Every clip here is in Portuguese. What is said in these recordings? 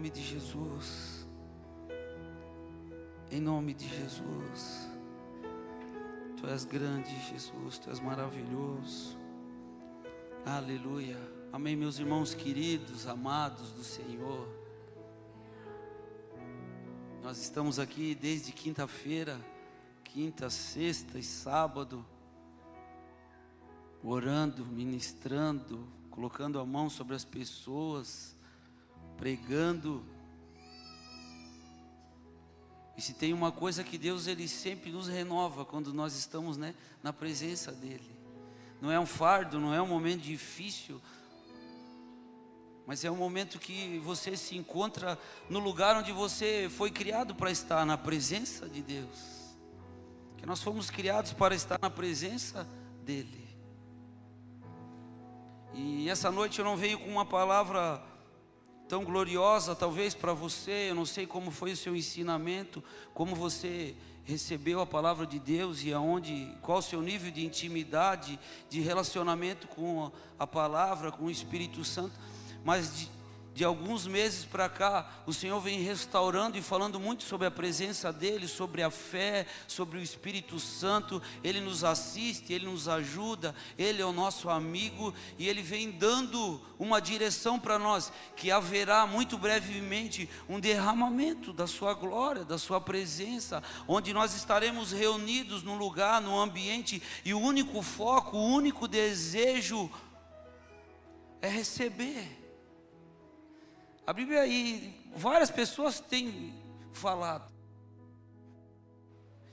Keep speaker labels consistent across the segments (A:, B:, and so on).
A: nome de Jesus. Em nome de Jesus. Tu és grande, Jesus, Tu és maravilhoso. Aleluia. Amém, meus irmãos queridos, amados do Senhor. Nós estamos aqui desde quinta-feira, quinta, sexta e sábado, orando, ministrando, colocando a mão sobre as pessoas, pregando. E se tem uma coisa que Deus, Ele sempre nos renova quando nós estamos, na presença dEle. Não é um fardo, não é um momento difícil, mas é um momento que você se encontra no lugar onde você foi criado para estar, na presença de Deus. Que nós fomos criados para estar na presença dEle. E essa noite eu não venho com uma palavra tão gloriosa, talvez para você. Eu não sei como foi o seu ensinamento, como você recebeu a palavra de Deus e qual o seu nível de intimidade, de relacionamento com a palavra, com o Espírito Santo. Mas de alguns meses para cá, o Senhor vem restaurando e falando muito sobre a presença dEle, sobre a fé, sobre o Espírito Santo. Ele nos assiste, Ele nos ajuda, Ele é o nosso amigo, e Ele vem dando uma direção para nós, que haverá muito brevemente um derramamento da sua glória, da sua presença, onde nós estaremos reunidos num lugar, num ambiente, e o único foco, o único desejo é receber. A Bíblia aí, várias pessoas têm falado.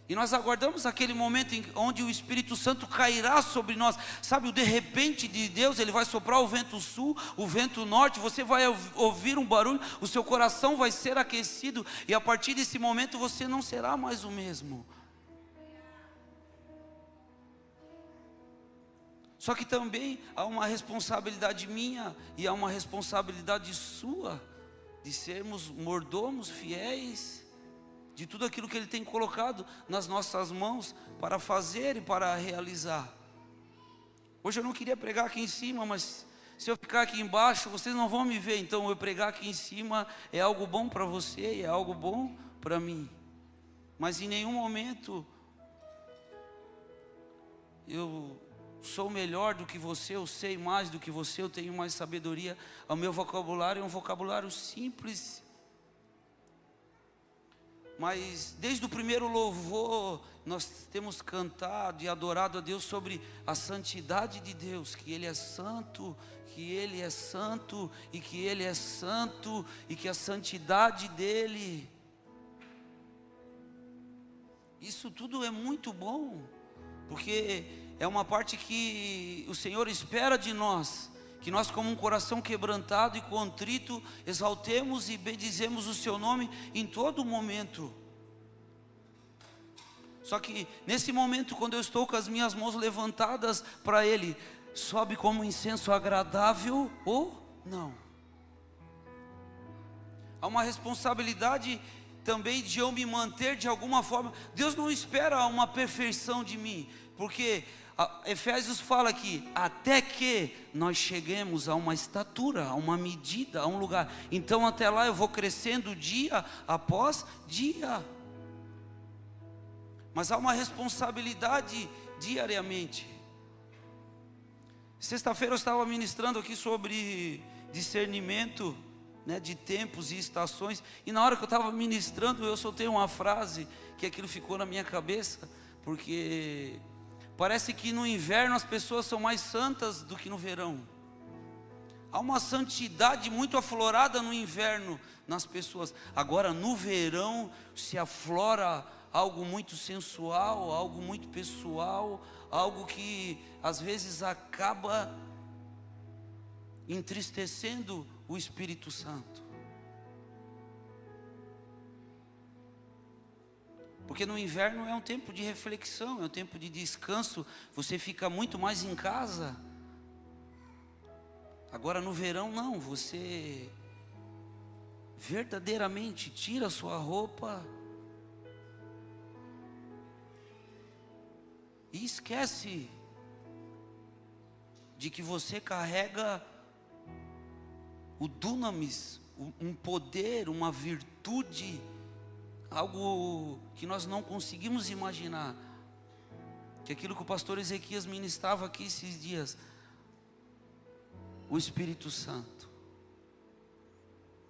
A: E nós aguardamos aquele momento onde o Espírito Santo cairá sobre nós. Sabe, o de repente de Deus, Ele vai soprar o vento sul, o vento norte. Você vai ouvir um barulho, o seu coração vai ser aquecido. E a partir desse momento você não será mais o mesmo. Só que também há uma responsabilidade minha e há uma responsabilidade sua de sermos mordomos fiéis de tudo aquilo que Ele tem colocado nas nossas mãos para fazer e para realizar. Hoje eu não queria pregar aqui em cima, mas se eu ficar aqui embaixo, vocês não vão me ver. Então eu pregar aqui em cima é algo bom para você e é algo bom para mim. Mas em nenhum momento eu sou melhor do que você, eu sei mais do que você, eu tenho mais sabedoria. O meu vocabulário é um vocabulário simples. Mas desde o primeiro louvor, nós temos cantado e adorado a Deus sobre a santidade de Deus, que Ele é santo, que Ele é santo, e que Ele é santo, e que a santidade dEle, isso tudo é muito bom, porque é uma parte que o Senhor espera de nós, que nós, como um coração quebrantado e contrito, exaltemos e bendizemos o Seu nome em todo momento. Só que nesse momento, quando eu estou com as minhas mãos levantadas para Ele, sobe como incenso agradável ou não? Há uma responsabilidade também de eu me manter de alguma forma. Deus não espera uma perfeição de mim, porque Efésios fala que até que nós cheguemos a uma estatura, a uma medida, a um lugar. Então até lá eu vou crescendo dia após dia. Mas há uma responsabilidade diariamente. Sexta-feira eu estava ministrando aqui sobre discernimento, de tempos e estações. E na hora que eu estava ministrando, eu soltei uma frase que aquilo ficou na minha cabeça, porque parece que no inverno as pessoas são mais santas do que no verão. Há uma santidade muito aflorada no inverno nas pessoas. Agora no verão se aflora algo muito sensual, algo muito pessoal, algo que às vezes acaba entristecendo o Espírito Santo. Porque no inverno é um tempo de reflexão, é um tempo de descanso, você fica muito mais em casa. Agora no verão não, você verdadeiramente tira a sua roupa e esquece de que você carrega o dunamis, um poder, uma virtude, algo que nós não conseguimos imaginar, que aquilo que o pastor Ezequias ministrava aqui esses dias, o Espírito Santo.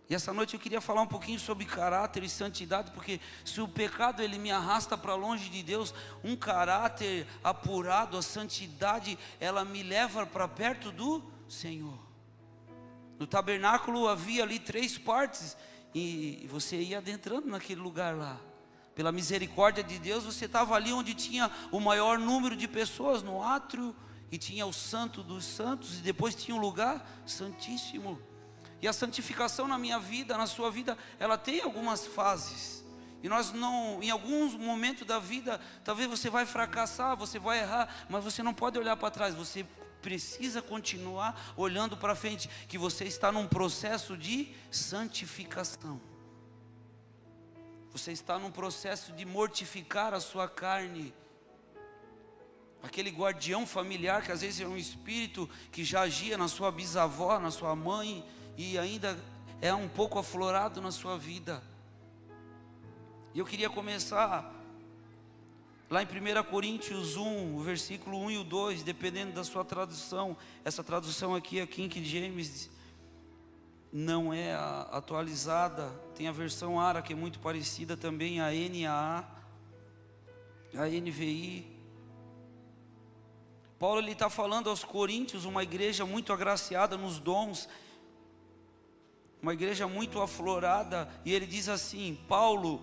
A: E essa noite eu queria falar um pouquinho sobre caráter e santidade, porque se o pecado ele me arrasta para longe de Deus, um caráter apurado, a santidade, ela me leva para perto do Senhor. No tabernáculo havia ali 3 partes, e você ia adentrando naquele lugar lá. Pela misericórdia de Deus, você estava ali onde tinha o maior número de pessoas, no átrio, e tinha o santo dos santos, e depois tinha um lugar santíssimo. E a santificação na minha vida, na sua vida, ela tem algumas fases. E nós não, em alguns momentos da vida, talvez você vai fracassar, você vai errar, mas você não pode olhar para trás, você precisa continuar olhando para frente, que você está num processo de santificação. Você está num processo de mortificar a sua carne. Aquele guardião familiar, que às vezes é um espírito que já agia na sua bisavó, na sua mãe, e ainda é um pouco aflorado na sua vida. E eu queria começar lá em 1 Coríntios 1, o versículo 1 e o 2, dependendo da sua tradução. Essa tradução aqui, a King James, não é atualizada. Tem a versão ARA, que é muito parecida também, a NAA, a NVI. Paulo está falando aos Coríntios, uma igreja muito agraciada nos dons, uma igreja muito aflorada, e ele diz assim: Paulo,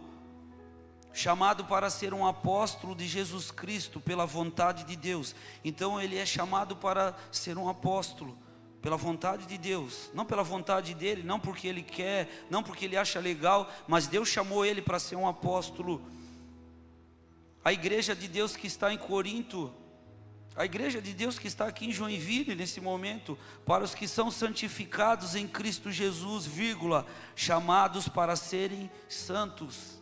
A: chamado para ser um apóstolo de Jesus Cristo pela vontade de Deus. Então ele é chamado para ser um apóstolo pela vontade de Deus, não pela vontade dele, não porque ele quer, não porque ele acha legal, mas Deus chamou ele para ser um apóstolo. A igreja de Deus que está em Corinto, a igreja de Deus que está aqui em Joinville nesse momento, para os que são santificados em Cristo Jesus, vírgula, chamados para serem santos.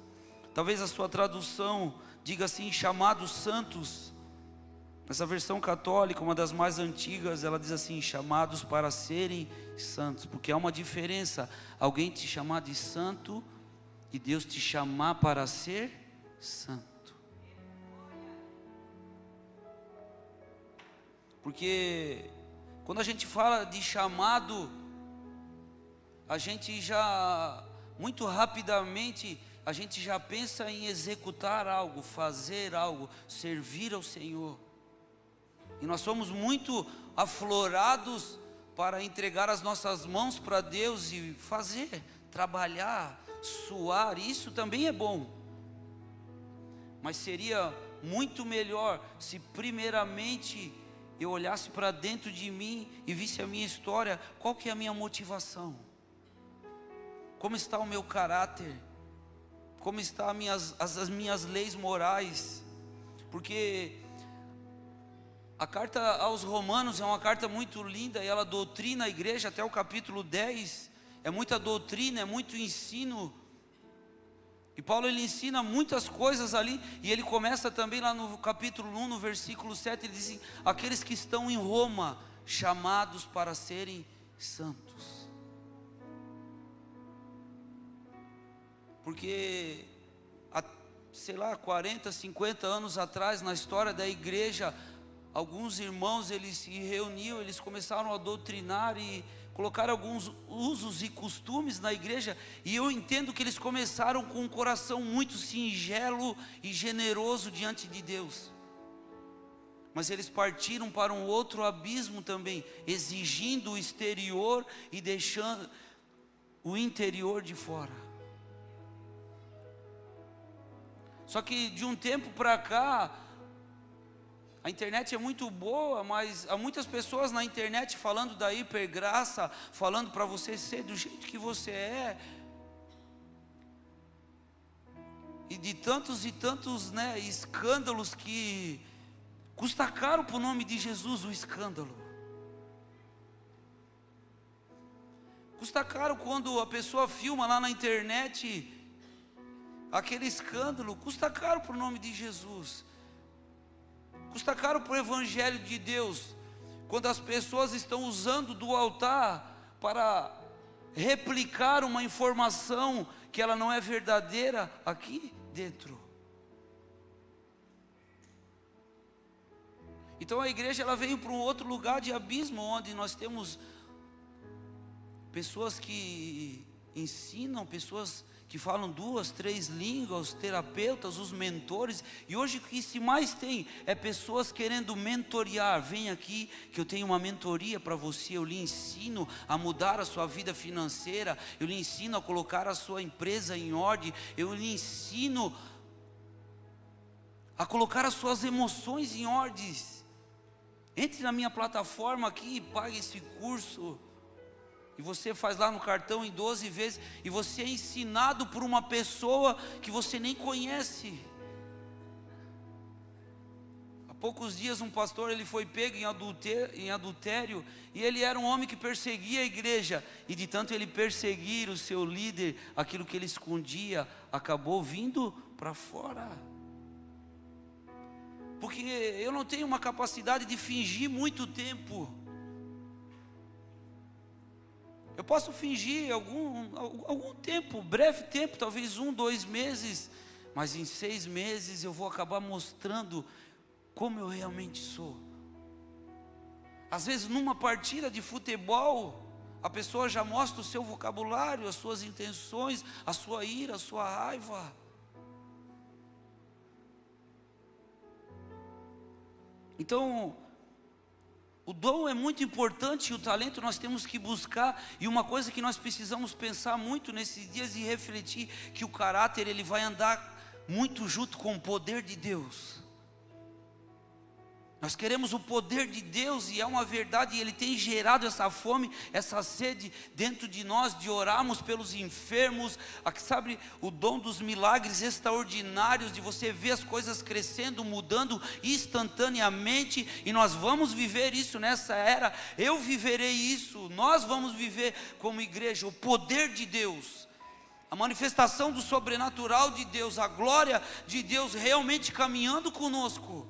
A: Talvez a sua tradução diga assim, chamados santos. Essa versão católica, uma das mais antigas, ela diz assim, chamados para serem santos, porque há uma diferença, alguém te chamar de santo e Deus te chamar para ser santo. Porque quando a gente fala de chamado, a gente já, muito rapidamente, a gente já pensa em executar algo, fazer algo, servir ao Senhor. E nós somos muito aflorados para entregar as nossas mãos para Deus e fazer, trabalhar, suar, isso também é bom. Mas seria muito melhor se primeiramente eu olhasse para dentro de mim e visse a minha história, qual que é a minha motivação? Como está o meu caráter? Como estão as minhas leis morais? Porque a carta aos Romanos é uma carta muito linda, e ela doutrina a igreja até o capítulo 10, é muita doutrina, é muito ensino. E Paulo ele ensina muitas coisas ali, e ele começa também lá no capítulo 1, no versículo 7, ele diz assim, aqueles que estão em Roma, chamados para serem santos. Porque, sei lá, 40, 50 anos atrás, na história da igreja, alguns irmãos, eles se reuniam, eles começaram a doutrinar e colocar alguns usos e costumes na igreja, e eu entendo que eles começaram com um coração muito singelo e generoso diante de Deus, mas eles partiram para um outro abismo também, exigindo o exterior e deixando o interior de fora. Só que de um tempo para cá, a internet é muito boa, mas há muitas pessoas na internet falando da hipergraça, falando para você ser do jeito que você é. E de tantos e tantos, escândalos que custa caro para o nome de Jesus o escândalo. Custa caro quando a pessoa filma lá na internet aquele escândalo, custa caro para o nome de Jesus. Custa caro para o Evangelho de Deus, quando as pessoas estão usando do altar para replicar uma informação que ela não é verdadeira aqui dentro. Então a igreja, ela veio para um outro lugar de abismo, onde nós temos pessoas que ensinam, pessoas que falam 2, 3 línguas, os terapeutas, os mentores, e hoje o que se mais tem é pessoas querendo mentorear. Vem aqui que eu tenho uma mentoria para você, eu lhe ensino a mudar a sua vida financeira, eu lhe ensino a colocar a sua empresa em ordem, eu lhe ensino a colocar as suas emoções em ordens. Entre na minha plataforma aqui e pague esse curso. E você faz lá no cartão em 12 vezes. E você é ensinado por uma pessoa que você nem conhece. Há poucos dias um pastor, ele foi pego em adultério. E ele era um homem que perseguia a igreja. E de tanto ele perseguir o seu líder, aquilo que ele escondia acabou vindo para fora. Porque eu não tenho uma capacidade de fingir muito tempo. Eu posso fingir algum tempo, breve tempo, talvez 1, 2 meses, mas em 6 meses eu vou acabar mostrando como eu realmente sou. Às vezes numa partida de futebol, a pessoa já mostra o seu vocabulário, as suas intenções, a sua ira, a sua raiva. Então, o dom é muito importante e o talento nós temos que buscar. E uma coisa que nós precisamos pensar muito nesses dias e refletir, que o caráter, ele vai andar muito junto com o poder de Deus. Nós queremos o poder de Deus, e é uma verdade, e Ele tem gerado essa fome, essa sede dentro de nós, de orarmos pelos enfermos, sabe, o dom dos milagres extraordinários, de você ver as coisas crescendo, mudando instantaneamente, e nós vamos viver isso nessa era. Eu viverei isso, nós vamos viver como igreja, o poder de Deus, a manifestação do sobrenatural de Deus, a glória de Deus realmente caminhando conosco.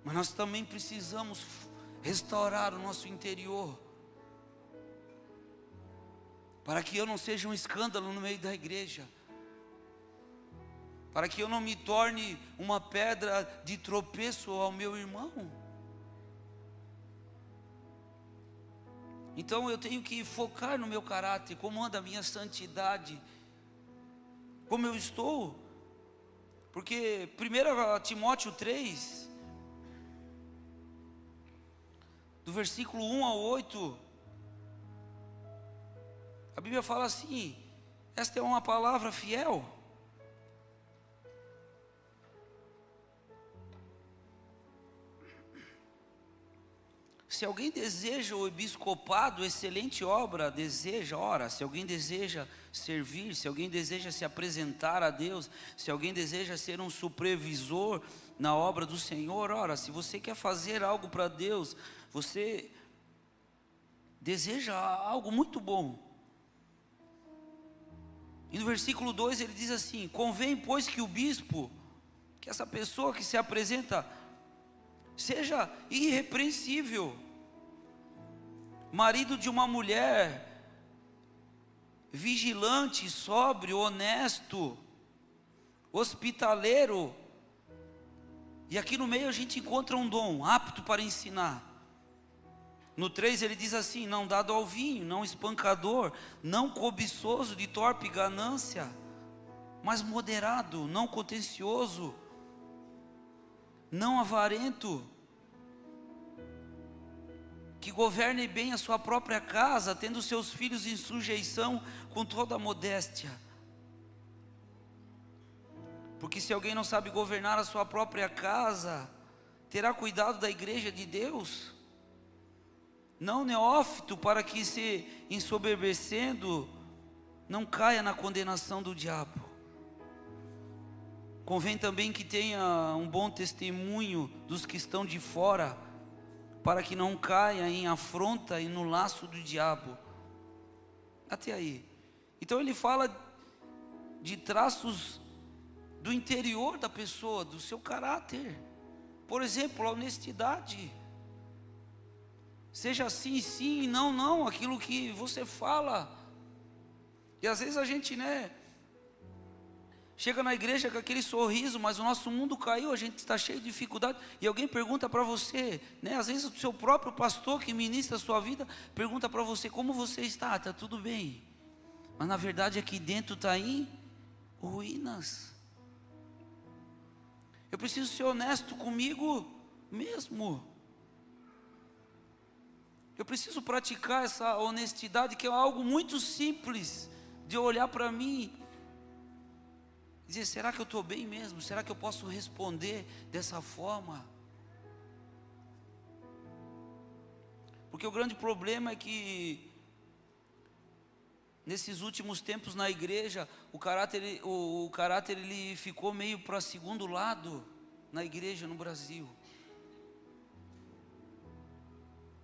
A: Mas nós também precisamos restaurar o nosso interior, para que eu não seja um escândalo no meio da igreja, para que eu não me torne uma pedra de tropeço ao meu irmão. Então eu tenho que focar no meu caráter, como anda a minha santidade, como eu estou, porque 1 Timóteo 3, do versículo 1 ao 8, a Bíblia fala assim: esta é uma palavra fiel. Se alguém deseja o episcopado, excelente obra, se alguém deseja servir, se alguém deseja se apresentar a Deus, se alguém deseja ser um supervisor na obra do Senhor, se você quer fazer algo para Deus, você deseja algo muito bom. E no versículo 2 ele diz assim: convém, pois, que o bispo, que essa pessoa que se apresenta, seja irrepreensível, marido de uma mulher, vigilante, sóbrio, honesto, hospitaleiro. E aqui no meio a gente encontra um dom, apto para ensinar. No 3 ele diz assim: não dado ao vinho, não espancador, não cobiçoso de torpe ganância, mas moderado, não contencioso, não avarento, que governe bem a sua própria casa, tendo seus filhos em sujeição com toda a modéstia. Porque se alguém não sabe governar a sua própria casa, terá cuidado da igreja de Deus? Não neófito, para que, se ensoberbecendo, não caia na condenação do diabo. Convém também que tenha um bom testemunho dos que estão de fora, para que não caia em afronta e no laço do diabo. Até aí. Então ele fala de traços do interior da pessoa, do seu caráter. Por exemplo, a honestidade. Seja sim, sim, e não, não, aquilo que você fala. E às vezes a gente, chega na igreja com aquele sorriso, mas o nosso mundo caiu, a gente está cheio de dificuldade, e alguém pergunta para você, às vezes o seu próprio pastor que ministra a sua vida, pergunta para você, como você está? Está tudo bem? Mas na verdade aqui dentro está em ruínas. Eu preciso ser honesto comigo mesmo. Eu preciso praticar essa honestidade, que é algo muito simples, de olhar para mim e dizer, será que eu estou bem mesmo? Será que eu posso responder dessa forma? Porque o grande problema é que nesses últimos tempos na igreja, o caráter ele ficou meio para segundo lado na igreja no Brasil.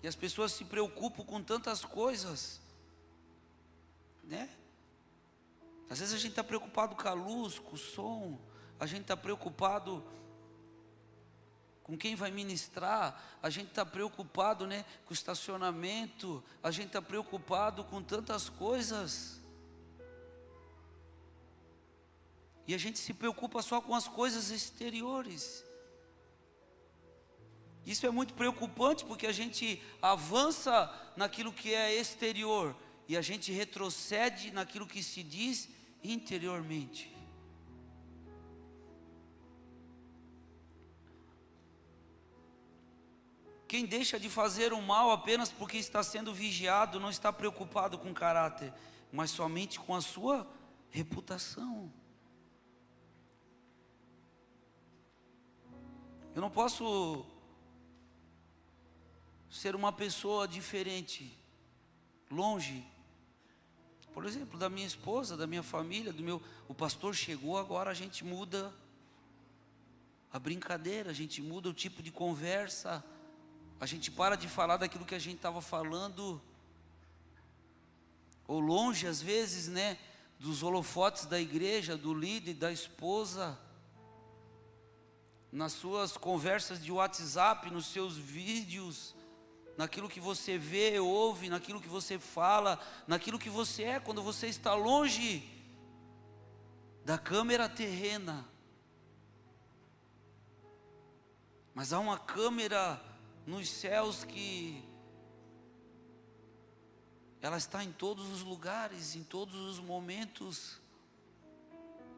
A: E as pessoas se preocupam com tantas coisas, Às vezes a gente está preocupado com a luz, com o som, a gente está preocupado com quem vai ministrar, a gente está preocupado, com o estacionamento, a gente está preocupado com tantas coisas. E a gente se preocupa só com as coisas exteriores. Isso é muito preocupante, porque a gente avança naquilo que é exterior e a gente retrocede naquilo que se diz interiormente. Quem deixa de fazer o mal apenas porque está sendo vigiado, não está preocupado com o caráter, mas somente com a sua reputação. Eu não posso ser uma pessoa diferente, longe, por exemplo, da minha esposa, da minha família, o pastor chegou, agora a gente muda a brincadeira, a gente muda o tipo de conversa, a gente para de falar daquilo que a gente estava falando, ou longe às vezes, dos holofotes da igreja, do líder, da esposa, nas suas conversas de WhatsApp, nos seus vídeos, naquilo que você vê, ouve, naquilo que você fala, naquilo que você é, quando você está longe da câmera terrena. Mas há uma câmera nos céus que ela está em todos os lugares, em todos os momentos,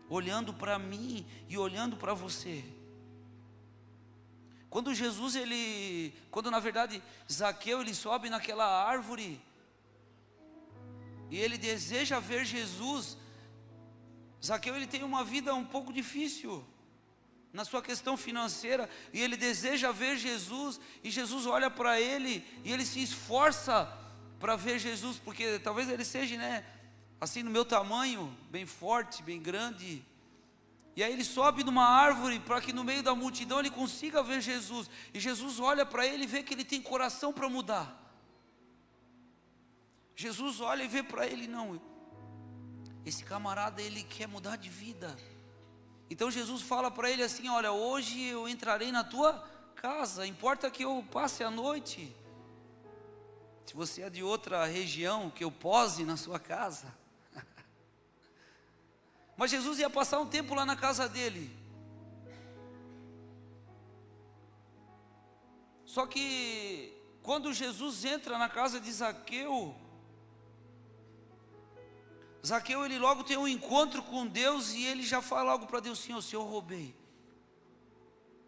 A: olhando para mim e olhando para você. Quando na verdade Zaqueu ele sobe naquela árvore e ele deseja ver Jesus. Zaqueu ele tem uma vida um pouco difícil na sua questão financeira e ele deseja ver Jesus, e Jesus olha para ele e ele se esforça para ver Jesus, porque talvez ele seja, assim no meu tamanho, bem forte, bem grande. E aí ele sobe numa árvore para que no meio da multidão ele consiga ver Jesus. E Jesus olha para ele e vê que ele tem coração para mudar. Jesus olha e vê para ele, não, esse camarada ele quer mudar de vida. Então Jesus fala para ele assim, olha, hoje eu entrarei na tua casa, importa que eu passe a noite. Se você é de outra região, que eu pose na sua casa. Mas Jesus ia passar um tempo lá na casa dele. Só que quando Jesus entra na casa de Zaqueu, ele logo tem um encontro com Deus e ele já fala algo para Deus, Senhor, se eu roubei,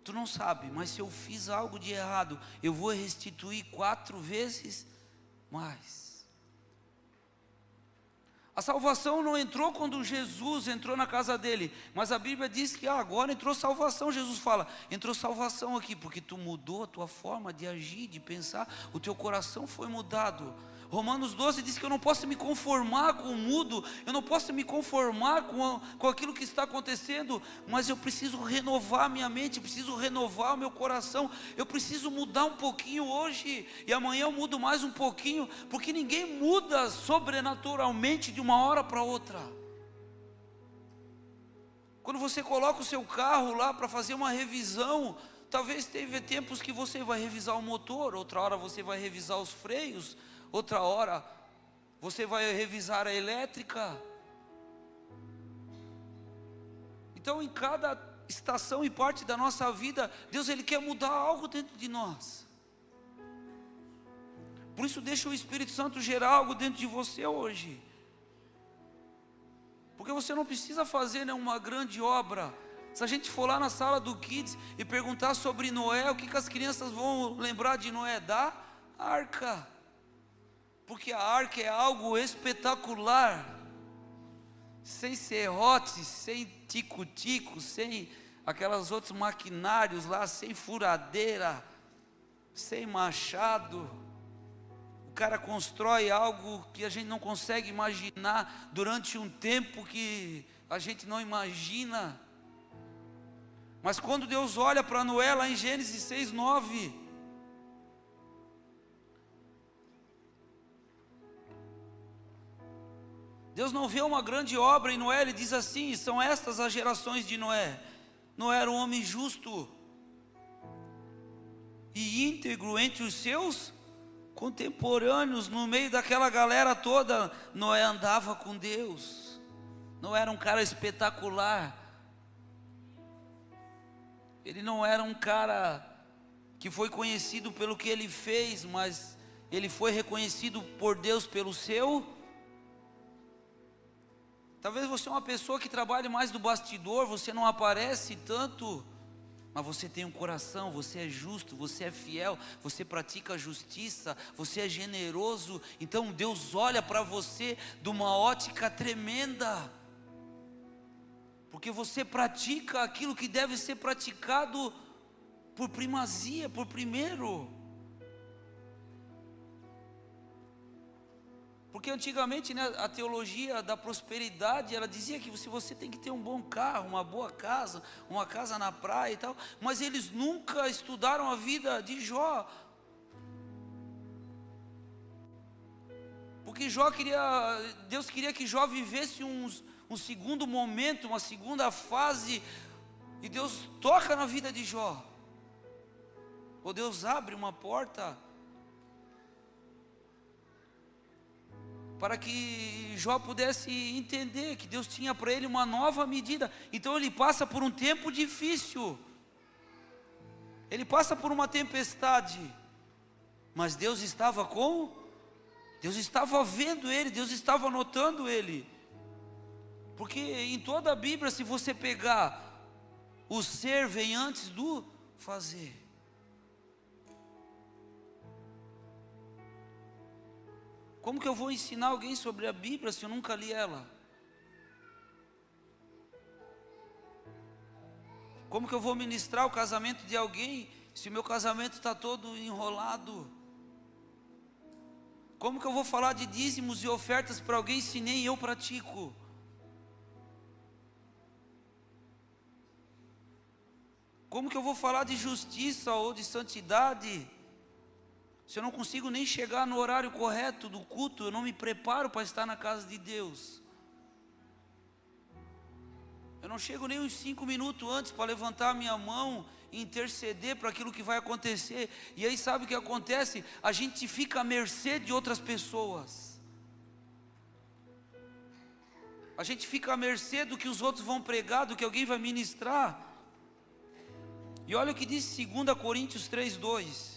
A: tu não sabe, mas se eu fiz algo de errado, eu vou restituir 4 vezes mais. A salvação não entrou quando Jesus entrou na casa dele, mas a Bíblia diz que agora entrou salvação. Jesus fala, entrou salvação aqui, porque tu mudou a tua forma de agir, de pensar, o teu coração foi mudado. Romanos 12 diz que eu não posso me conformar com o mudo, eu não posso me conformar com aquilo que está acontecendo, mas eu preciso renovar minha mente, eu preciso renovar o meu coração, eu preciso mudar um pouquinho hoje, e amanhã eu mudo mais um pouquinho, porque ninguém muda sobrenaturalmente de uma hora para outra. Quando você coloca o seu carro lá para fazer uma revisão, talvez teve tempos que você vai revisar o motor, outra hora você vai revisar os freios, outra hora você vai revisar a elétrica. Então, em cada estação e parte da nossa vida, Deus Ele quer mudar algo dentro de nós. Por isso, deixa o Espírito Santo gerar algo dentro de você hoje. Porque você não precisa fazer uma grande obra. Se a gente for lá na sala do Kids e perguntar sobre Noé, o que as crianças vão lembrar de Noé? Da arca. Porque a arca é algo espetacular. Sem serrotes, sem tico-tico, sem aquelas outros maquinários lá, sem furadeira, sem machado. O cara constrói algo que a gente não consegue imaginar durante um tempo que a gente não imagina. Mas quando Deus olha para Noé lá em Gênesis 6:9, Deus não vê uma grande obra em Noé, Ele diz assim: são estas as gerações de Noé. Noé era um homem justo e íntegro entre os seus contemporâneos. No meio daquela galera toda, Noé andava com Deus. Noé era um cara espetacular. Ele não era um cara que foi conhecido pelo que ele fez, mas ele foi reconhecido por Deus pelo seu. Talvez você é uma pessoa que trabalhe mais do bastidor, você não aparece tanto, mas você tem um coração, você é justo, você é fiel, você pratica a justiça, você é generoso. Então Deus olha para você de uma ótica tremenda, porque você pratica aquilo que deve ser praticado por primazia, por primeiro. Porque antigamente, a teologia da prosperidade, ela dizia que você tem que ter um bom carro, uma boa casa, uma casa na praia e tal, mas eles nunca estudaram a vida de Jó. Porque Deus queria que Jó vivesse um segundo momento, uma segunda fase, e Deus toca na vida de Jó, ou Deus abre uma porta para que Jó pudesse entender que Deus tinha para ele uma nova medida. Então ele passa por um tempo difícil, ele passa por uma tempestade, mas Deus estava vendo ele, Deus estava notando ele. Porque em toda a Bíblia, se você pegar, o ser vem antes do fazer. Como que eu vou ensinar alguém sobre a Bíblia se eu nunca li ela? Como que eu vou ministrar o casamento de alguém se o meu casamento está todo enrolado? Como que eu vou falar de dízimos e ofertas para alguém se nem eu pratico? Como que eu vou falar de justiça ou de santidade se eu não consigo nem chegar no horário correto do culto? Eu não me preparo para estar na casa de Deus. Eu não chego nem uns 5 minutos antes para levantar a minha mão e interceder para aquilo que vai acontecer. E aí sabe o que acontece? A gente fica à mercê de outras pessoas. A gente fica à mercê do que os outros vão pregar, do que alguém vai ministrar. E olha o que diz 2 Coríntios 3:2.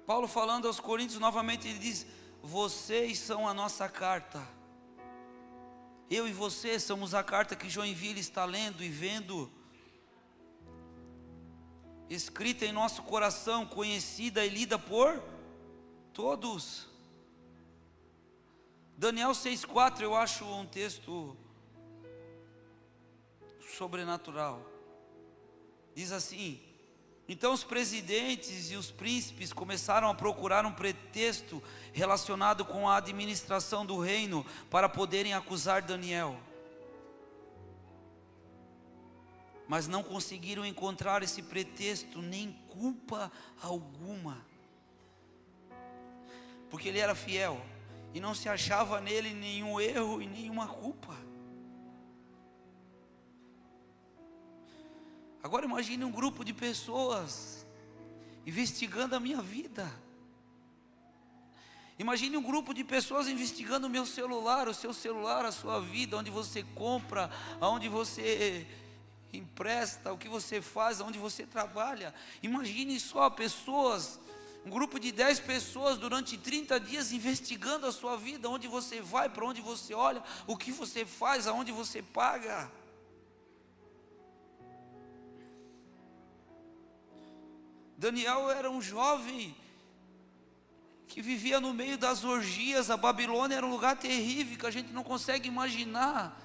A: Paulo falando aos Coríntios novamente, ele diz: vocês são a nossa carta. Eu e você somos a carta que Joinville está lendo e vendo, escrita em nosso coração, conhecida e lida por todos. Daniel 6:4, eu acho um texto sobrenatural. Diz assim: então os presidentes e os príncipes começaram a procurar um pretexto relacionado com a administração do reino para poderem acusar Daniel. Mas não conseguiram encontrar esse pretexto, nem culpa alguma. Porque ele era fiel e não se achava nele nenhum erro e nenhuma culpa. Agora imagine um grupo de pessoas investigando a minha vida. Imagine um grupo de pessoas investigando o meu celular, o seu celular, a sua vida, onde você compra, aonde você empresta, o que você faz, aonde você trabalha. Imagine só pessoas, um grupo de 10 pessoas durante 30 dias investigando a sua vida, onde você vai, para onde você olha, o que você faz, aonde você paga. Daniel era um jovem que vivia no meio das orgias. A Babilônia era um lugar terrível que a gente não consegue imaginar.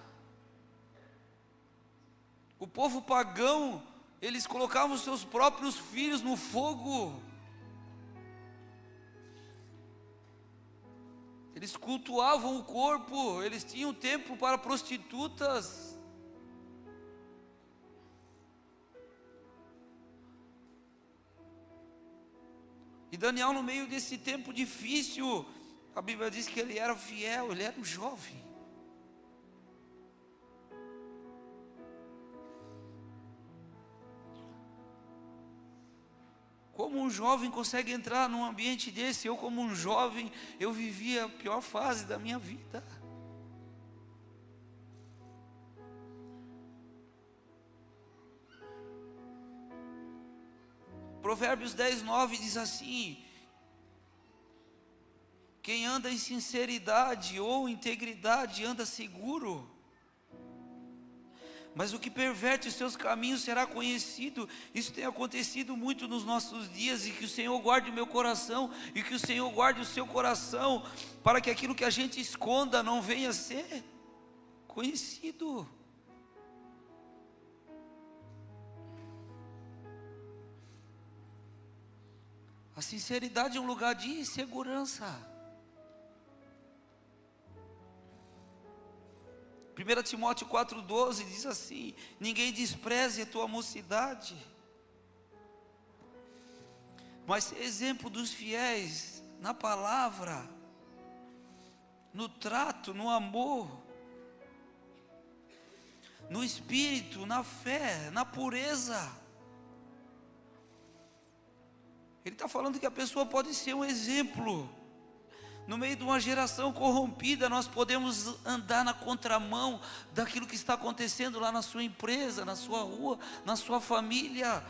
A: O povo pagão, eles colocavam seus próprios filhos no fogo. Eles cultuavam o corpo, eles tinham tempo para prostitutas. E Daniel, no meio desse tempo difícil, a Bíblia diz que ele era fiel, ele era um jovem. Como um jovem consegue entrar num ambiente desse? Eu, como um jovem, eu vivia a pior fase da minha vida. Provérbios 10:9 diz assim: quem anda em sinceridade ou integridade anda seguro, mas o que perverte os seus caminhos será conhecido. Isso tem acontecido muito nos nossos dias, e que o Senhor guarde o meu coração, e que o Senhor guarde o seu coração, para que aquilo que a gente esconda não venha a ser conhecido. A sinceridade é um lugar de segurança. 1 Timóteo 4,12 diz assim: ninguém despreze a tua mocidade, mas seja exemplo dos fiéis na palavra, no trato, no amor, no espírito, na fé, na pureza. Ele está falando que a pessoa pode ser um exemplo. No meio de uma geração corrompida, nós podemos andar na contramão daquilo que está acontecendo lá na sua empresa, na sua rua, na sua família.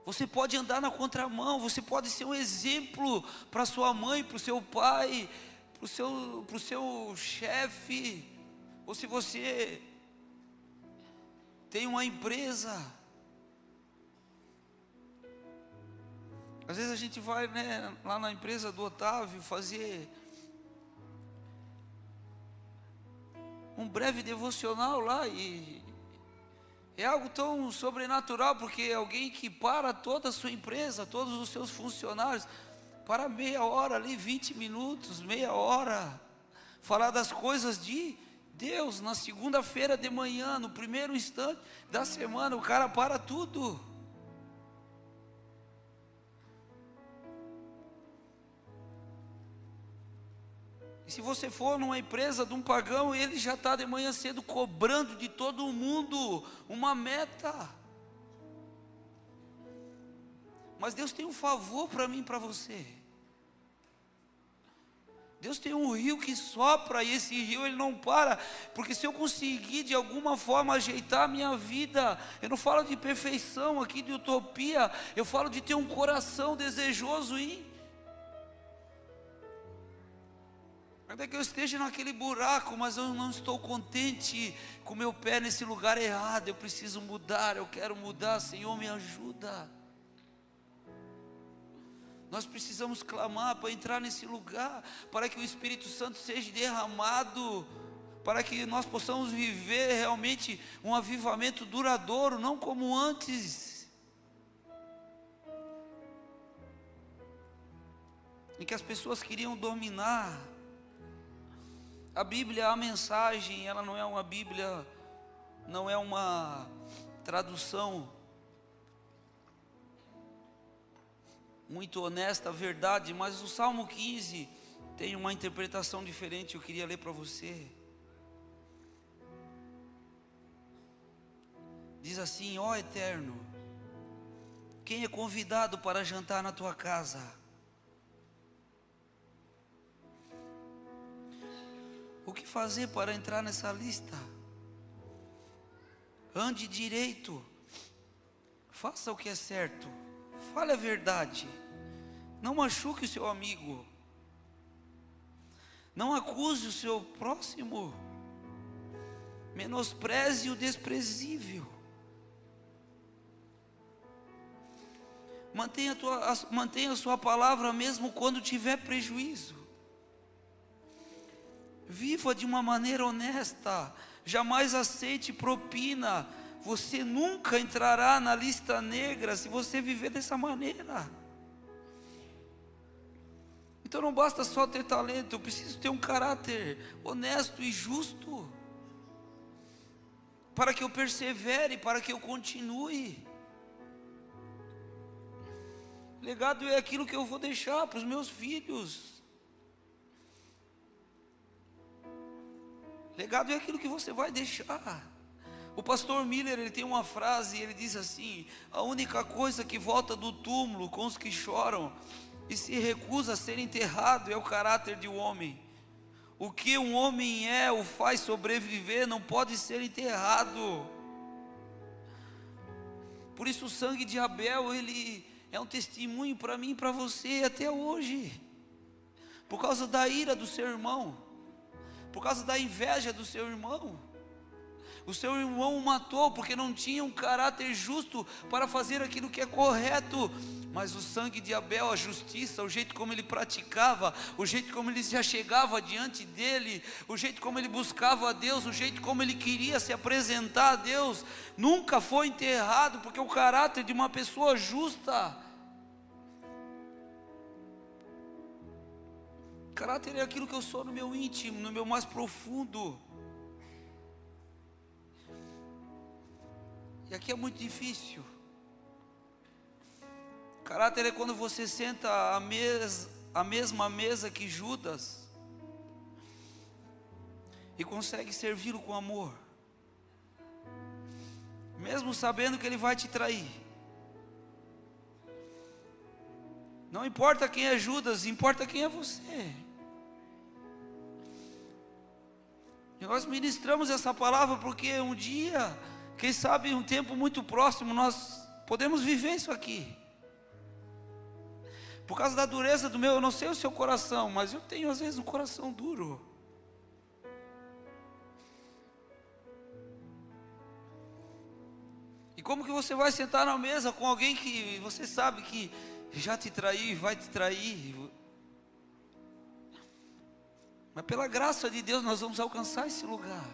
A: Você pode andar na contramão, você pode ser um exemplo para sua mãe, para o seu pai, para o seu chefe. Ou se você tem uma empresa, às vezes a gente vai, lá na empresa do Otávio fazer um breve devocional lá, e é algo tão sobrenatural, porque é alguém que para toda a sua empresa, todos os seus funcionários, para meia hora ali, 20 minutos, meia hora, falar das coisas de Deus. Na segunda-feira de manhã, no primeiro instante da semana, o cara para tudo. E se você for numa empresa de um pagão, ele já está de manhã cedo cobrando de todo mundo uma meta. Mas Deus tem um favor para mim e para você. Deus tem um rio que sopra, e esse rio ele não para, porque se eu conseguir de alguma forma ajeitar a minha vida, eu não falo de perfeição aqui, de utopia, eu falo de ter um coração desejoso ainda que eu esteja naquele buraco, mas eu não estou contente com o meu pé nesse lugar errado, eu preciso mudar, eu quero mudar, Senhor, me ajuda. Nós precisamos clamar para entrar nesse lugar, para que o Espírito Santo seja derramado, para que nós possamos viver realmente um avivamento duradouro, não como antes, em que as pessoas queriam dominar. A Bíblia, a mensagem, ela não é uma Bíblia, não é uma tradução muito honesta, verdade, mas o Salmo 15 tem uma interpretação diferente, eu queria ler para você. Diz assim: ó Eterno, quem é convidado para jantar na tua casa? O que fazer para entrar nessa lista? Ande direito, faça o que é certo, fale a verdade, não machuque o seu amigo, não acuse o seu próximo, menospreze o desprezível, mantenha a sua palavra mesmo quando tiver prejuízo, viva de uma maneira honesta, jamais aceite propina. Você nunca entrará na lista negra se você viver dessa maneira. Então não basta só ter talento, eu preciso ter um caráter honesto e justo, para que eu persevere, para que eu continue. Legado é aquilo que eu vou deixar para os meus filhos. Legado é aquilo que você vai deixar. O pastor Miller, ele tem uma frase, ele diz assim: a única coisa que volta do túmulo com os que choram e se recusa a ser enterrado é o caráter de um homem. O que um homem é, o faz sobreviver, não pode ser enterrado. Por isso o sangue de Abel, ele é um testemunho para mim e para você até hoje. Por causa da ira do seu irmão, por causa da inveja do seu irmão. O seu irmão o matou porque não tinha um caráter justo para fazer aquilo que é correto. Mas o sangue de Abel, a justiça, o jeito como ele praticava, o jeito como ele se achegava diante dele, o jeito como ele buscava a Deus, o jeito como ele queria se apresentar a Deus, nunca foi enterrado, porque o caráter de uma pessoa justa, caráter é aquilo que eu sou no meu íntimo, no meu mais profundo. E aqui é muito difícil. Caráter é quando você senta à mesma mesa que Judas e consegue servi-lo com amor, mesmo sabendo que ele vai te trair. Não importa quem é Judas, importa quem é você. E nós ministramos essa palavra porque um dia, quem sabe em um tempo muito próximo, nós podemos viver isso aqui. Por causa da dureza do meu, eu não sei o seu coração, mas eu tenho às vezes um coração duro. E como que você vai sentar na mesa com alguém que você sabe que já te traiu e vai te trair? Mas pela graça de Deus nós vamos alcançar esse lugar.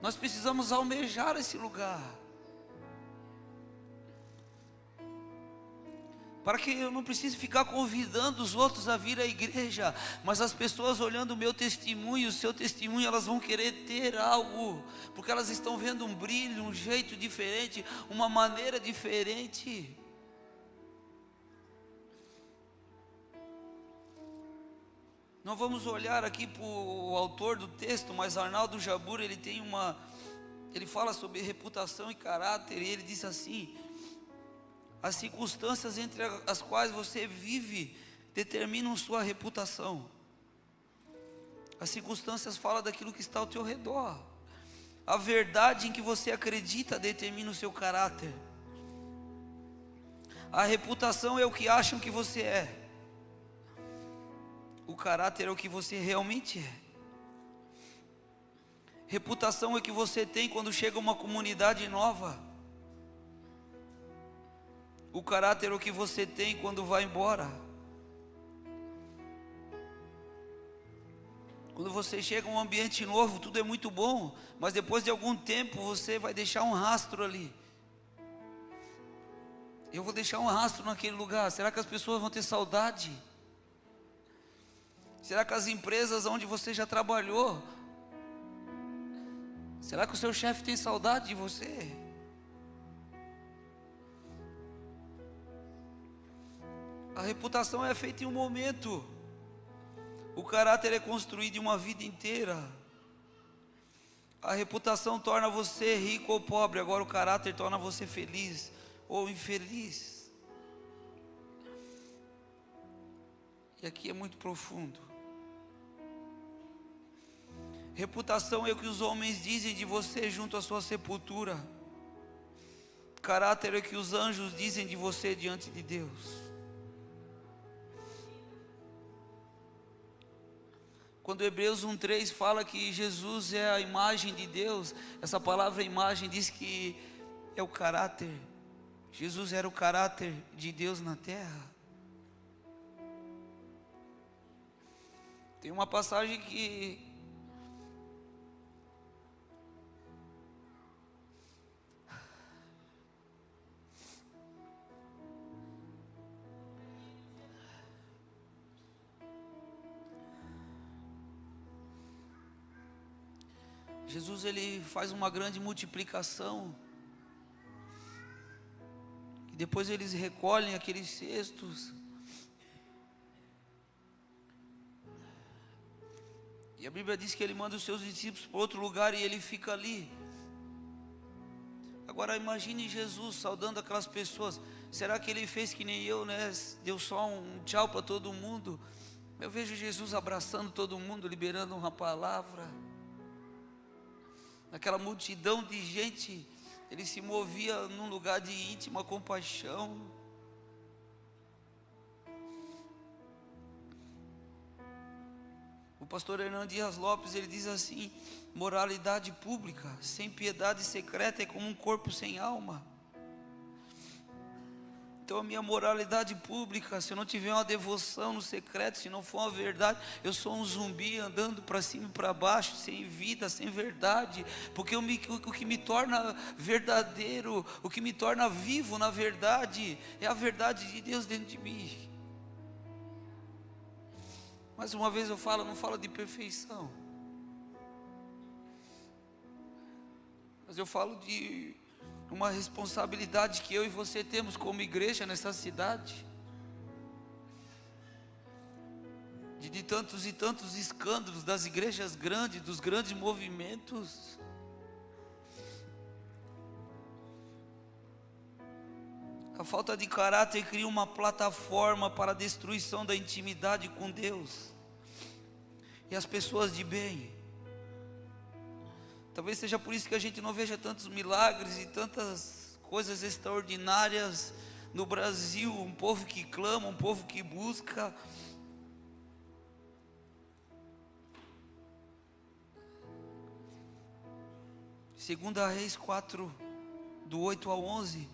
A: Nós precisamos almejar esse lugar, para que eu não precise ficar convidando os outros a vir à igreja, mas as pessoas olhando o meu testemunho, o seu testemunho, elas vão querer ter algo, porque elas estão vendo um brilho, um jeito diferente, uma maneira diferente. Não vamos olhar aqui para o autor do texto, mas Arnaldo Jabur, ele fala sobre reputação e caráter, e ele diz assim: as circunstâncias entre as quais você vive determinam sua reputação. As circunstâncias falam daquilo que está ao teu redor. A verdade em que você acredita determina o seu caráter. A reputação é o que acham que você é. O caráter é o que você realmente é. Reputação é o que você tem quando chega uma comunidade nova. O caráter é o que você tem quando vai embora. Quando você chega a um ambiente novo, tudo é muito bom, mas depois de algum tempo você vai deixar um rastro ali. Eu vou deixar um rastro naquele lugar. Será que as pessoas vão ter saudade? Será que as empresas onde você já trabalhou, será que o seu chefe tem saudade de você? A reputação é feita em um momento. O caráter é construído em uma vida inteira. A reputação torna você rico ou pobre, agora o caráter torna você feliz ou infeliz. E aqui é muito profundo. Reputação é o que os homens dizem de você junto à sua sepultura. Caráter é o que os anjos dizem de você diante de Deus. Quando Hebreus 1:3 fala que Jesus é a imagem de Deus, essa palavra imagem diz que é o caráter. Jesus era o caráter de Deus na terra. Tem uma passagem que Jesus ele faz uma grande multiplicação, e depois eles recolhem aqueles cestos, e a Bíblia diz que ele manda os seus discípulos para outro lugar e ele fica ali. Agora imagine Jesus saudando aquelas pessoas. Será que ele fez que nem eu, né? Deu só um tchau para todo mundo? Eu vejo Jesus abraçando todo mundo, liberando uma palavra. Naquela multidão de gente, ele se movia num lugar de íntima compaixão. O pastor Hernando Dias Lopes, ele diz assim: moralidade pública sem piedade secreta é como um corpo sem alma. Então a minha moralidade pública, se eu não tiver uma devoção no secreto, se não for uma verdade, eu sou um zumbi andando para cima e para baixo, sem vida, sem verdade. Porque o que me torna verdadeiro, o que me torna vivo na verdade, é a verdade de Deus dentro de mim. Mais uma vez eu falo, não falo de perfeição, mas eu falo de uma responsabilidade que eu e você temos como igreja nessa cidade, de tantos e tantos escândalos das igrejas grandes, dos grandes movimentos. A falta de caráter cria uma plataforma para a destruição da intimidade com Deus e as pessoas de bem. Talvez seja por isso que a gente não veja tantos milagres e tantas coisas extraordinárias no Brasil. Um povo que clama, um povo que busca. Segunda Reis 4, do 8 ao 11.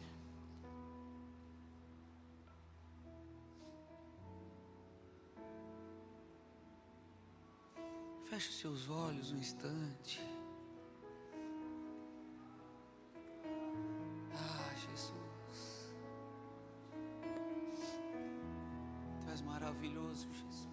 A: Feche os seus olhos um instante. Jesus, Tu és maravilhoso, Jesus.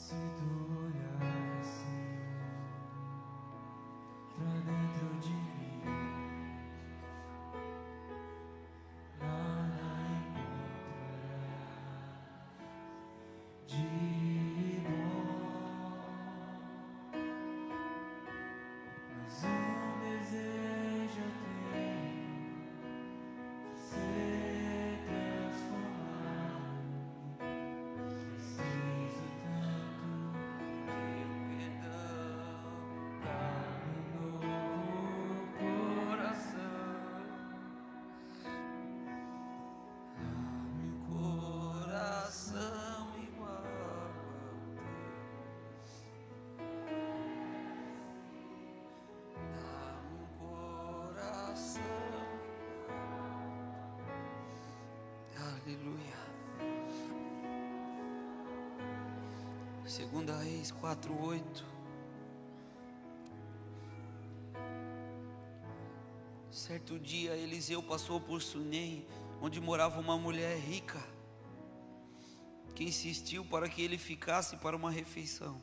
B: Se tu olhar, Senhor, pra dentro de mim, nada encontrarás de bom, mas um desejo eu tenho de ser transformado. Preciso tanto teu perdão, dá-me um novo coração,
A: Dá-me um coração igual ao teu. Dá-me um coração. Aleluia. Segunda Reis 4:8. Certo dia Eliseu passou por Sunem, onde morava uma mulher rica, que insistiu para que ele ficasse para uma refeição.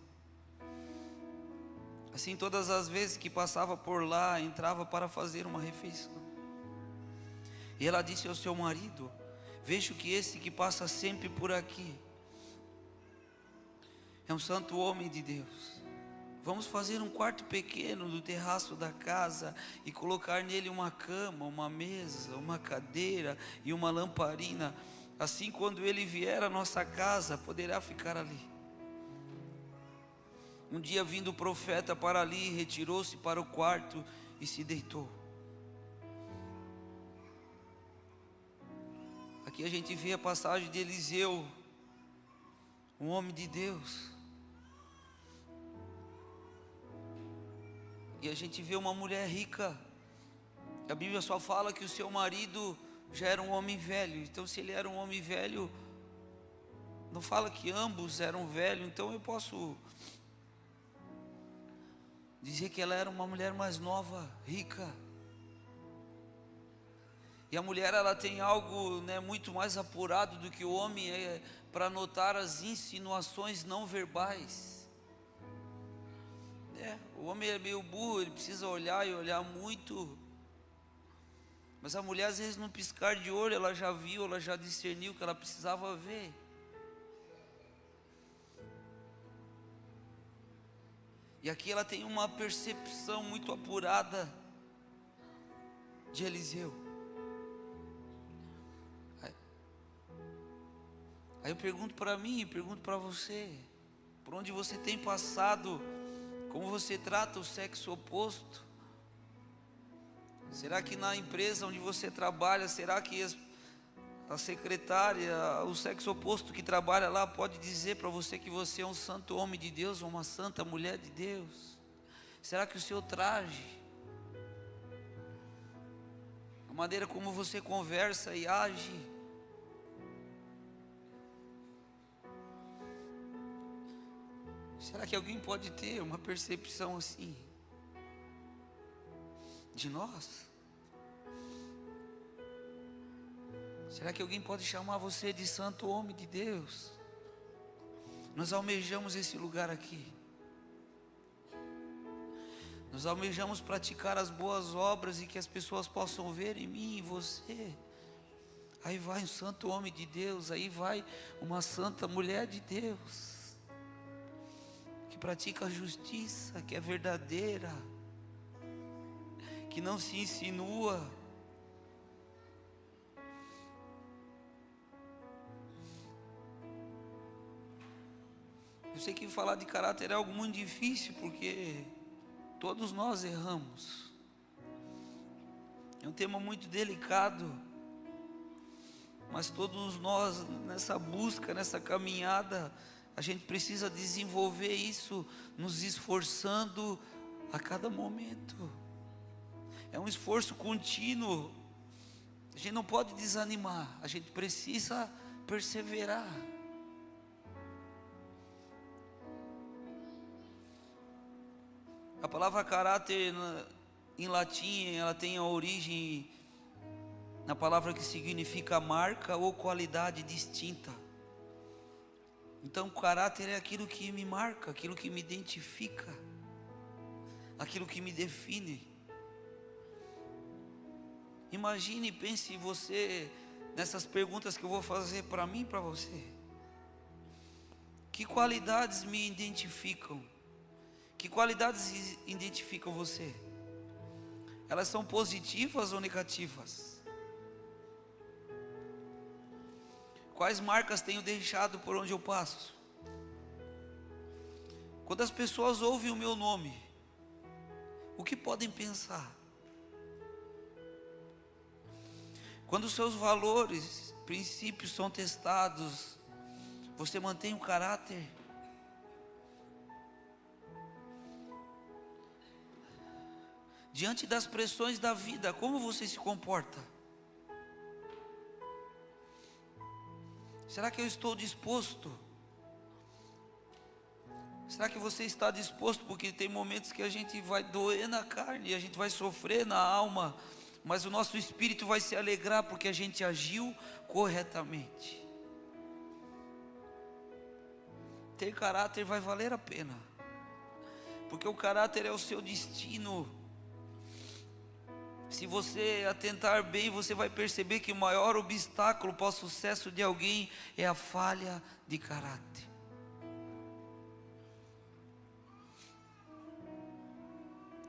A: Assim, todas as vezes que passava por lá, entrava para fazer uma refeição. E ela disse ao seu marido: vejo que esse que passa sempre por aqui é um santo homem de Deus. Vamos fazer um quarto pequeno no terraço da casa e colocar nele uma cama, uma mesa, uma cadeira e uma lamparina. Assim, quando ele vier à nossa casa, poderá ficar ali. Um dia, vindo o profeta para ali, retirou-se para o quarto e se deitou. Aqui a gente vê a passagem de Eliseu, um homem de Deus. E a gente vê uma mulher rica. A Bíblia só fala que o seu marido já era um homem velho. Então, se ele era um homem velho, não fala que ambos eram velhos. Então eu posso dizer que ela era uma mulher mais nova, rica. E a mulher, ela tem algo, né, muito mais apurado do que o homem, para notar as insinuações não verbais. O homem é meio burro, ele precisa olhar e olhar muito. Mas a mulher, às vezes, num piscar de olho, ela já viu, ela já discerniu o que ela precisava ver. E aqui ela tem uma percepção muito apurada de Eliseu. Aí eu pergunto para mim, pergunto para você: por onde você tem passado? Como você trata o sexo oposto? Será que na empresa onde você trabalha, será que a secretária, o sexo oposto que trabalha lá, pode dizer para você que você é um santo homem de Deus, ou uma santa mulher de Deus? Será que o seu traje, a maneira como você conversa e age, será que alguém pode ter uma percepção assim de nós? Será que alguém pode chamar você de santo homem de Deus? Nós almejamos esse lugar aqui. Nós almejamos praticar as boas obras e que as pessoas possam ver em mim e você. Aí vai um santo homem de Deus, aí vai uma santa mulher de Deus, que pratica a justiça, que é verdadeira, que não se insinua. Eu sei que falar de caráter é algo muito difícil, porque todos nós erramos. É um tema muito delicado, mas todos nós, nessa busca, nessa caminhada, a gente precisa desenvolver isso, nos esforçando a cada momento. É um esforço contínuo. A gente não pode desanimar, a gente precisa perseverar. A palavra caráter em latim, ela tem a origem na palavra que significa marca ou qualidade distinta. Então, o caráter é aquilo que me marca, aquilo que me identifica, aquilo que me define. Imagine e pense você nessas perguntas que eu vou fazer para mim e para você. Que qualidades me identificam? Que qualidades identificam você? Elas são positivas ou negativas? Quais marcas tenho deixado por onde eu passo? Quando as pessoas ouvem o meu nome, o que podem pensar? Quando os seus valores, princípios são testados, você mantém o caráter? Diante das pressões da vida, como você se comporta? Será que eu estou disposto? Será que você está disposto? Porque tem momentos que a gente vai doer na carne, a gente vai sofrer na alma, mas o nosso espírito vai se alegrar porque a gente agiu corretamente. Ter caráter vai valer a pena, porque o caráter é o seu destino. Se você atentar bem, você vai perceber que o maior obstáculo para o sucesso de alguém é a falha de caráter.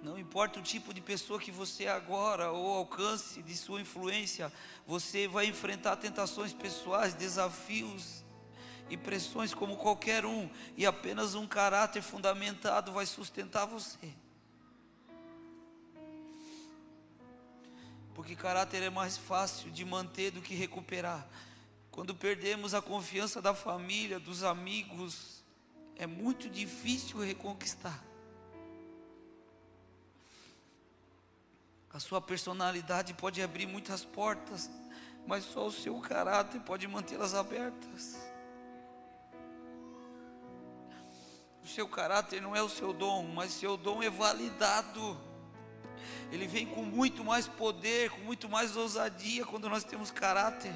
A: Não importa o tipo de pessoa que você é agora, ou alcance de sua influência, você vai enfrentar tentações pessoais, desafios e pressões como qualquer um, e apenas um caráter fundamentado vai sustentar você. Porque caráter é mais fácil de manter do que recuperar. Quando perdemos a confiança da família, dos amigos, é muito difícil reconquistar. A sua personalidade pode abrir muitas portas, mas só o seu caráter pode mantê-las abertas. O seu caráter não é o seu dom, mas seu dom é validado. Ele vem com muito mais poder, com muito mais ousadia quando nós temos caráter.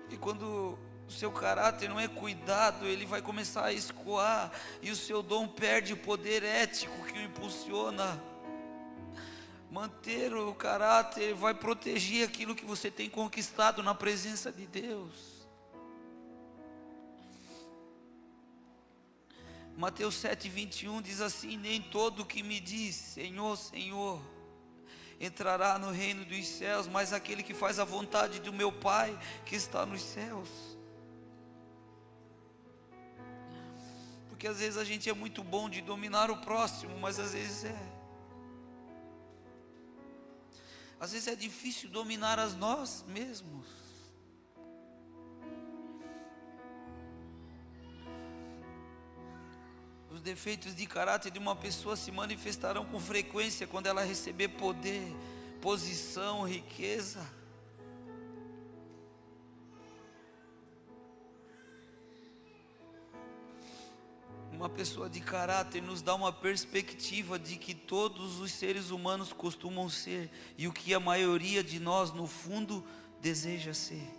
A: E quando o seu caráter não é cuidado, ele vai começar a escoar, e o seu dom perde o poder ético que o impulsiona. Manter o caráter vai proteger aquilo que você tem conquistado na presença de Deus. Mateus 7:21 diz assim: nem todo que me diz Senhor, Senhor entrará no reino dos céus, mas aquele que faz a vontade do meu Pai que está nos céus. Porque às vezes a gente é muito bom de dominar o próximo, mas às vezes é difícil dominar a nós mesmos. Os defeitos de caráter de uma pessoa se manifestarão com frequência quando ela receber poder, posição, riqueza. Uma pessoa de caráter nos dá uma perspectiva de que todos os seres humanos costumam ser e o que a maioria de nós no fundo deseja ser.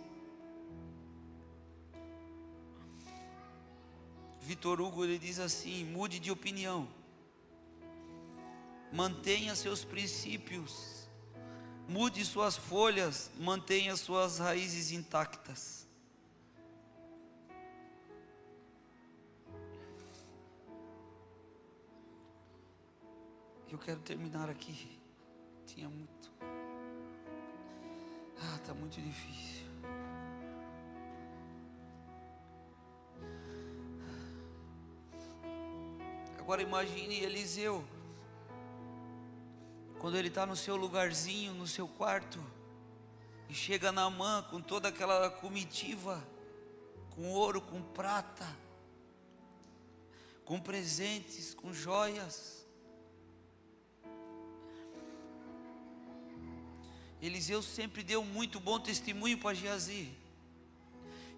A: Vitor Hugo, ele diz assim: mude de opinião, mantenha seus princípios, mude suas folhas, mantenha suas raízes intactas. Eu quero terminar aqui. Tinha muito. Está muito difícil. Agora imagine Eliseu, quando ele está no seu lugarzinho, no seu quarto, e chega Naamã com toda aquela comitiva, com ouro, com prata, com presentes, com joias. Eliseu sempre deu muito bom testemunho para Geazi.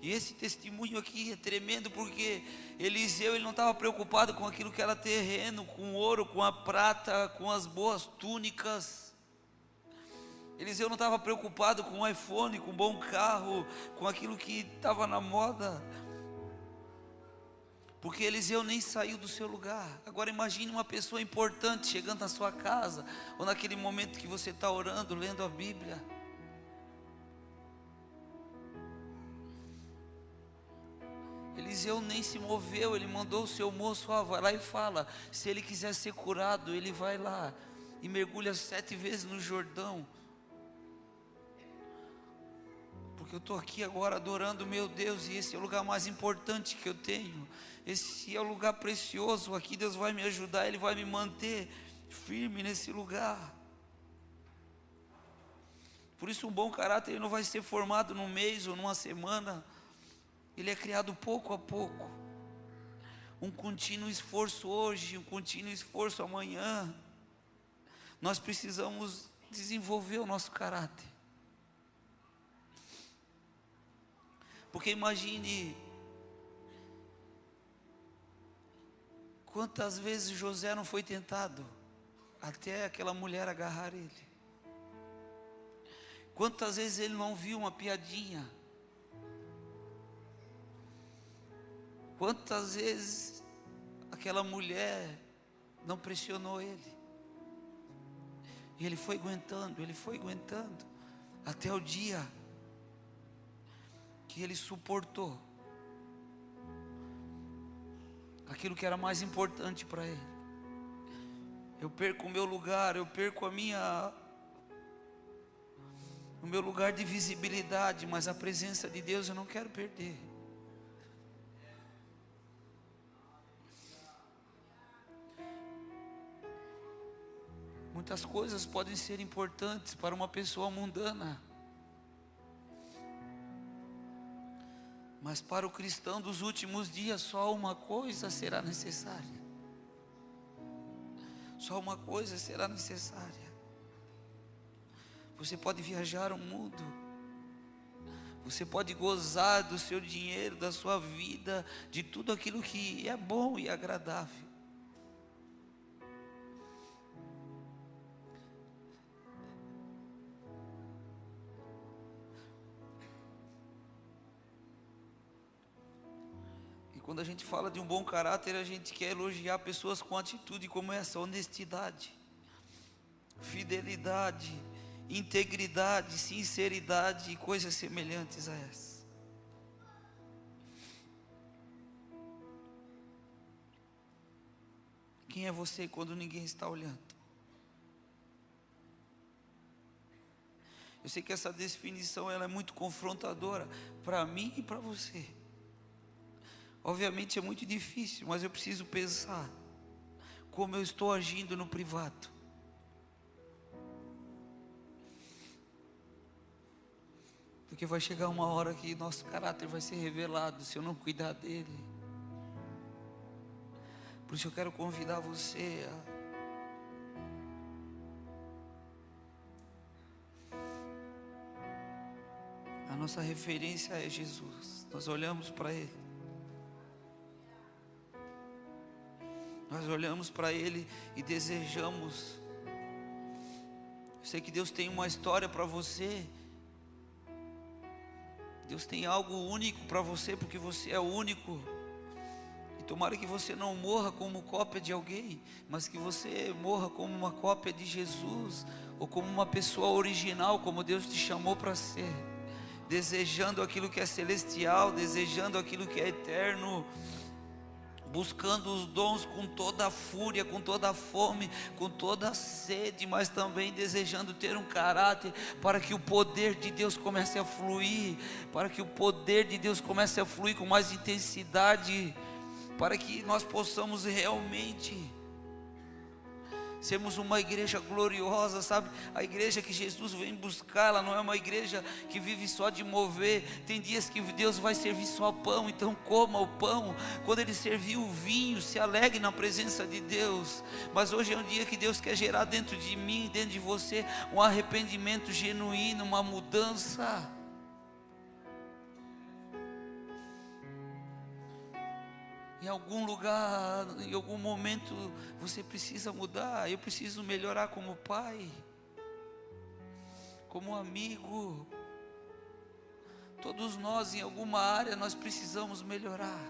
A: E esse testemunho aqui é tremendo, porque Eliseu, ele não estava preocupado com aquilo que era terreno, com o ouro, com a prata, com as boas túnicas. Eliseu não estava preocupado com o iPhone, com um bom carro, com aquilo que estava na moda, porque Eliseu nem saiu do seu lugar. Agora imagine uma pessoa importante chegando na sua casa, ou naquele momento que você está orando, lendo a Bíblia. Eliseu nem se moveu, ele mandou o seu moço, vai lá e fala, se ele quiser ser curado, ele vai lá e mergulha 7 vezes no Jordão, porque eu estou aqui agora adorando meu Deus, e esse é o lugar mais importante que eu tenho, esse é o lugar precioso, aqui Deus vai me ajudar, Ele vai me manter firme nesse lugar. Por isso um bom caráter ele não vai ser formado num mês ou numa semana, ele é criado pouco a pouco, um contínuo esforço hoje, um contínuo esforço amanhã. Nós precisamos desenvolver o nosso caráter, porque imagine quantas vezes José não foi tentado, até aquela mulher agarrar ele, quantas vezes ele não viu uma piadinha, quantas vezes aquela mulher não pressionou ele, e ele foi aguentando, até o dia que ele suportou aquilo que era mais importante para ele. Eu perco o meu lugar, eu perco o meu lugar de visibilidade, mas a presença de Deus eu não quero perder. Muitas coisas podem ser importantes para uma pessoa mundana, mas para o cristão dos últimos dias só uma coisa será necessária. Só uma coisa será necessária. Você pode viajar o mundo, você pode gozar do seu dinheiro, da sua vida, de tudo aquilo que é bom e agradável. Quando a gente fala de um bom caráter, a gente quer elogiar pessoas com atitude como essa: honestidade, fidelidade, integridade, sinceridade e coisas semelhantes a essa. Quem é você quando ninguém está olhando? Eu sei que essa definição ela é muito confrontadora para mim e para você. Obviamente é muito difícil, mas eu preciso pensar como eu estou agindo no privado. Porque vai chegar uma hora que nosso caráter vai ser revelado se eu não cuidar dele. Por isso eu quero convidar você a nossa referência é Jesus. Nós olhamos para Ele. Nós olhamos para Ele e desejamos. Eu sei que Deus tem uma história para você. Deus tem algo único para você, porque você é único. E tomara que você não morra como cópia de alguém, mas que você morra como uma cópia de Jesus, ou como uma pessoa original, como Deus te chamou para ser. Desejando aquilo que é celestial, desejando aquilo que é eterno, buscando os dons com toda a fúria, com toda a fome, com toda a sede, mas também desejando ter um caráter para que o poder de Deus comece a fluir, para que o poder de Deus comece a fluir com mais intensidade, para que nós possamos realmente sermos uma igreja gloriosa, sabe? A igreja que Jesus vem buscar, ela não é uma igreja que vive só de mover. Tem dias que Deus vai servir só pão, então coma o pão. Quando Ele servir o vinho, se alegre na presença de Deus. Mas hoje é um dia que Deus quer gerar dentro de mim, dentro de você, um arrependimento genuíno, uma mudança. Em algum lugar, em algum momento, você precisa mudar. Eu preciso melhorar como pai, como amigo. Todos nós, em alguma área, nós precisamos melhorar.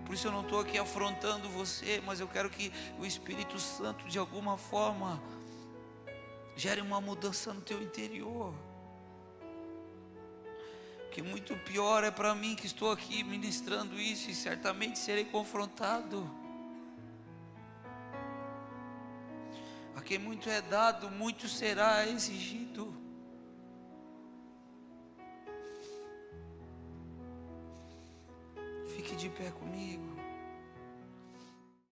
A: Por isso eu não estou aqui afrontando você, mas eu quero que o Espírito Santo, de alguma forma, gere uma mudança no teu interior. Que muito pior é para mim que estou aqui ministrando isso e certamente serei confrontado. A quem muito é dado, muito será exigido. Fique de pé comigo.